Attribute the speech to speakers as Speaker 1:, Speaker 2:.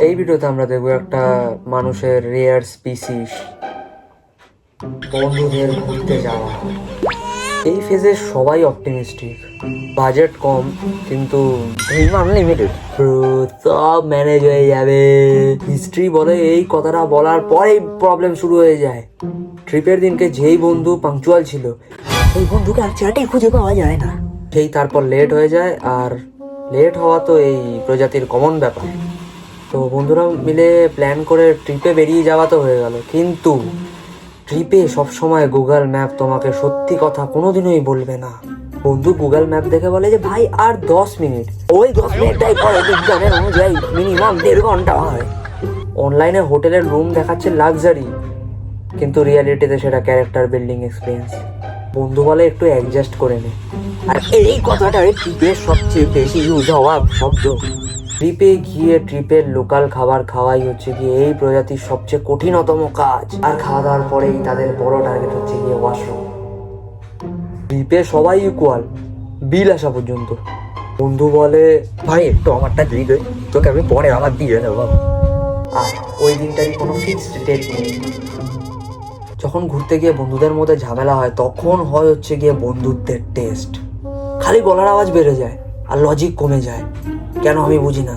Speaker 1: এই ভিডিওতে আমরা দেখবো একটা মানুষের রেয়ার স্পিসিস, বন্ধুদের ঘুরতে যাওয়া। এই ফেজে সবাই অপটিমিস্টিক, বাজেট কম কিন্তু আনলিমিটেড, সব ম্যানেজ হয়ে যাবে। হিস্ট্রি বলে এই কথাটা বলার পরেই প্রবলেম শুরু হয়ে যায়। ট্রিপের দিনকে যেই বন্ধু পাংচুয়াল ছিল,
Speaker 2: এই বন্ধুকে আর চ্যাটেই খুঁজে পাওয়া যায় না।
Speaker 1: সেই তারপর লেট হয়ে যায়। আর লেট হওয়া তো এই প্রজাতির কমন ব্যাপার। তো বন্ধুরা মিলে প্ল্যান করে ট্রিপে বেরিয়ে যাওয়া তো হয়ে গেল, কিন্তু ট্রিপে সবসময় গুগল ম্যাপ তোমাকে সত্যি কথা কোনোদিনই বলবে না। বন্ধু গুগল ম্যাপ দেখে বলে যে ভাই আর 10 মিনিট,
Speaker 2: ওই 10 মিনিটটাই পরে বিজ্ঞানের অনুযায়ী মিনিমাম 1.5 ঘন্টা হয়।
Speaker 1: অনলাইনে হোটেলের রুম দেখাচ্ছে লাক্সারি, কিন্তু রিয়ালিটিতে সেটা ক্যারেক্টার বিল্ডিং এক্সপিরিয়েন্স। বন্ধু বলে একটু অ্যাডজাস্ট করে নে।
Speaker 2: আর এই কথাটা ট্রিপের সবচেয়ে বেশি ইউজ হওয়া শব্দ।
Speaker 1: ট্রিপে গিয়ে ট্রিপের লোকাল খাবার খাওয়াই হচ্ছে গিয়ে এই প্রজাতির সবচেয়ে কঠিনতম কাজ। আর খাওয়া দাওয়ার পরেই তাদের বড় টার্গেট হচ্ছে গিয়ে ওয়াশরুম। ট্রিপে সবাই ইকুয়াল, বিল আসা পর্যন্ত। বন্ধু বলে
Speaker 2: ভাই একটু আমারটা দিয়ে দে, তোকে আমি পরে আমার দিয়ে দেবো।
Speaker 1: আর ওই দিনটারই কোনো ফিক্সড ডেট নেই। যখন ঘুরতে গিয়ে বন্ধুদের মধ্যে ঝামেলা হয়, তখন হয় হচ্ছে গিয়ে বন্ধুত্বের টেস্ট। খালি গলার আওয়াজ বেড়ে যায় আর লজিক কমে যায়, কেন আমি বুঝি না।